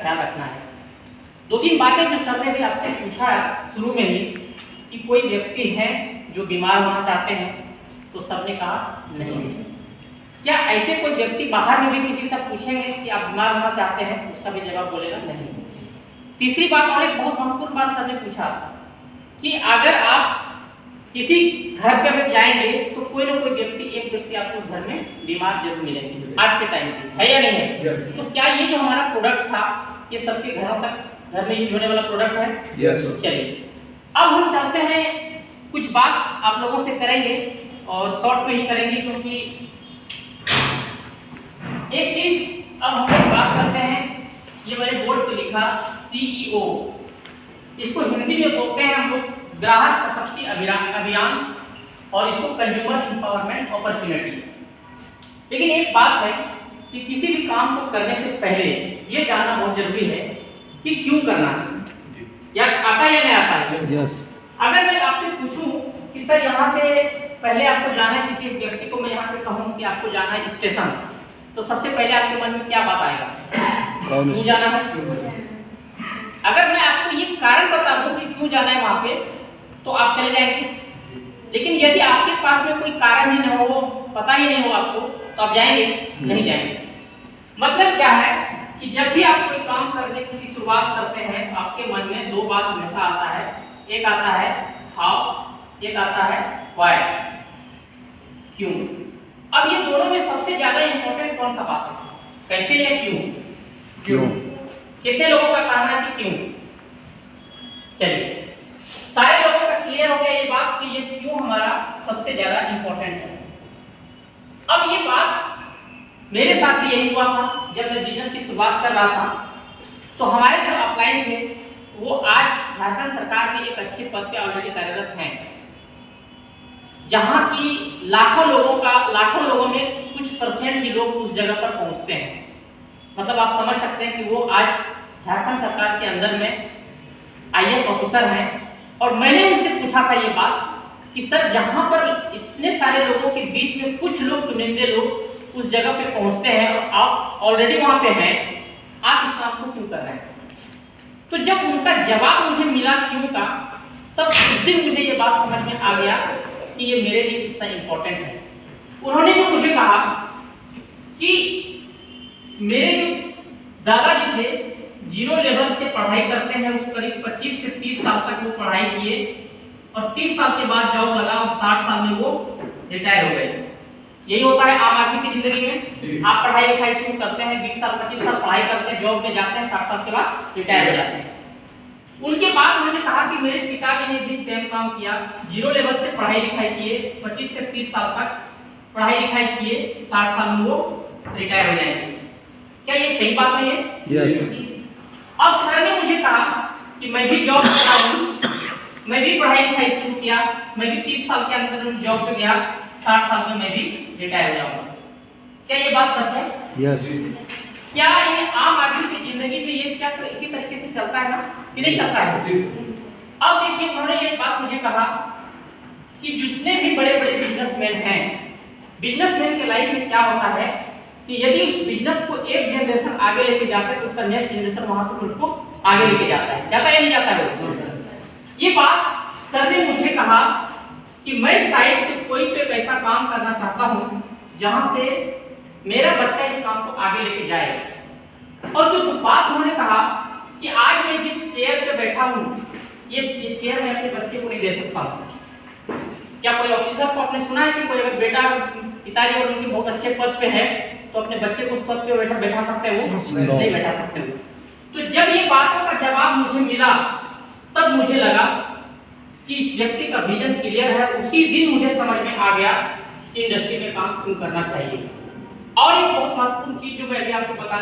ख्याल रखना है। 2-3 बातें जो सर ने भी आपसे पूछा शुरू में ही कि कोई व्यक्ति है जो बीमार होना चाहते हैं, तो सर ने कहा नहीं। क्या ऐसे कोई व्यक्ति बाहर में भी किसी से पूछेंगे कि आप बीमार होना चाहते हैं, उसका भी जवाब बोलेगा नहीं। तीसरी बात और एक बहुत महत्वपूर्ण बात सर ने पूछा कि अगर आप किसी घर पे में जाएंगे तो कोई ना कोई व्यक्ति, एक व्यक्ति आपको उस घर में बीमार जरूर मिलेंगे आज के टाइम पे, है या नहीं है? yes. तो क्या ये जो हमारा प्रोडक्ट था ये सबके घरों तक घर में यूज होने वाला प्रोडक्ट है? yes. चलिए अब हम चाहते हैं कुछ बात आप लोगों से करेंगे और शॉर्ट में ही करेंगे, क्योंकि एक चीज अब हम लोग बात करते हैं। ये मैंने बोर्ड पे लिखा CEO, इसको हिंदी में बोलते हैं हम लोग ग्राहक सशक्ति अभियान और इसको कंज्यूमर एम्पावरमेंट अपॉर्चुनिटी। लेकिन एक बात है कि किसी भी काम को करने से पहले ये जानना बहुत जरूरी है कि क्यों करना है, या आता या नहीं आता है। yes. अगर मैं आपसे पूछूं कि सर यहाँ से पहले आपको जाना है, किसी व्यक्ति को मैं यहाँ पे कहूँ कि आपको जाना है स्टेशन, तो सबसे पहले आपके मन में क्या बात आएगा? क्यों जाना है? अगर मैं आपको ये कारण बता दूं कि क्यों जाना है वहां पे, तो आप चले जाएंगे। लेकिन यदि आपके पास में कोई कारण ही ना हो, पता ही नहीं हो आपको, तो आप जाएंगे नहीं जाएंगे। मतलब क्या है कि जब भी आप कोई काम करने की शुरुआत करते हैं, आपके मन में 2 बात हमेशा आता है। एक आता है हाउ, एक आता है व्हाई, क्यों। अब ये दोनों में सबसे ज्यादा इंपॉर्टेंट कौन सा बात है? कैसे या क्यों? कितने लोगों का कहना है कि क्यों? चलिए सारे लोगों का क्लियर हो गया ये बात कि ये क्यों हमारा सबसे ज्यादा इंपॉर्टेंट है। अब ये बात मेरे साथ भी यही हुआ था जब मैं बिजनेस की शुरुआत कर रहा था। तो हमारे जो अपलाइन थे वो आज झारखंड सरकार में एक अच्छे पद पे ऑलरेडी कार्यरत हैं, जहां की लाखों लोगों में कुछ परसेंट ही लोग उस जगह पर पहुंचते हैं। मतलब आप समझ सकते हैं कि वो आज झारखंड सरकार के अंदर में IAS ऑफिसर हैं। और मैंने उनसे पूछा था ये बात कि सर जहां पर इतने सारे लोगों के बीच में कुछ लोग, चुनिंदे लोग उस जगह पे पहुंचते हैं और आप ऑलरेडी वहां पे हैं, आप इस काम को क्यों कर रहे हैं? तो जब उनका जवाब मुझे मिला क्यों का, तब उस दिन मुझे ये बात समझ में आ गया कि ये मेरे लिए कितना इंपॉर्टेंट है। उन्होंने जो मुझे कहा कि मेरे जो दादाजी थे, 0 लेवल से पढ़ाई करते हैं, वो करीब 25 से 30 साल तक वो पढ़ाई किए और 30 साल के बाद जॉब लगा और 60 साल में वो रिटायर हो गए। यही होता है आम आदमी की जिंदगी में। आप पढ़ाई लिखाई शुरू करते हैं, 20 साल 25 साल पढ़ाई करते हैं, जॉब में जाते हैं, 60 साल के बाद रिटायर हो जाते हैं। उनके बाद उन्होंने कहा कि मेरे पिताजी ने भी सेम काम किया, 0 लेवल से पढ़ाई लिखाई किए, 25 से 30 साल तक पढ़ाई लिखाई किए, 60 साल में वो रिटायर हो जाएंगे। क्या ये सही बात है? yes. अब सर ने मुझे कहा कि मैं भी जॉब कर रहा हूँ, मैं भी पढ़ाई लिखाई शुरू किया, मैं भी 30 साल के अंदर जॉब पे गया, 60 साल में मैं भी रिटायर हो जाऊंगा। क्या ये बात सच है? yes. क्या ये आम आदमी की जिंदगी में ये चक्र इसी तरीके से चलता है ना, कि नहीं चलता है? अब देखिए उन्होंने ये बात मुझे कहा कि जितने भी बड़े बड़े बिजनेसमैन हैं, बिजनेसमैन के लाइफ में क्या होता है कि यदि उस बिजनेस को एक जनरेशन आगे लेके जाता है तो उसका नेक्स्ट जनरेशन वहां से उसको आगे लेके जाता है। जाता है या नहीं जाता है? ये बात सर ने मुझे कहा कि मैं शायद से कोई पे ऐसा काम करना चाहता हूँ जहां से मेरा बच्चा इस काम को आगे लेके जाए। और जो बात उन्होंने कहा कि आज मैं जिस चेयर पे बैठा हूँ, ये चेयर मैं अपने बच्चे को नहीं दे सकता हूँ। क्या कोई ऑफिसर को आपने सुना है कि कोई अगर बेटा पिताजी और उनके बहुत अच्छे पद पे है तो अपने बच्चे को उस पद पे बैठा सकते हो? नहीं बैठा सकते हो। तो जब ये बातों का जवाब मुझे मिला तब मुझे लगा कि इस व्यक्ति का विजन क्लियर है। उसी दिन मुझे समझ में आ गया कि इंडस्ट्री में काम क्यों करना चाहिए। और एक बहुत महत्वपूर्ण चीज जो मैं अभी आपको बताने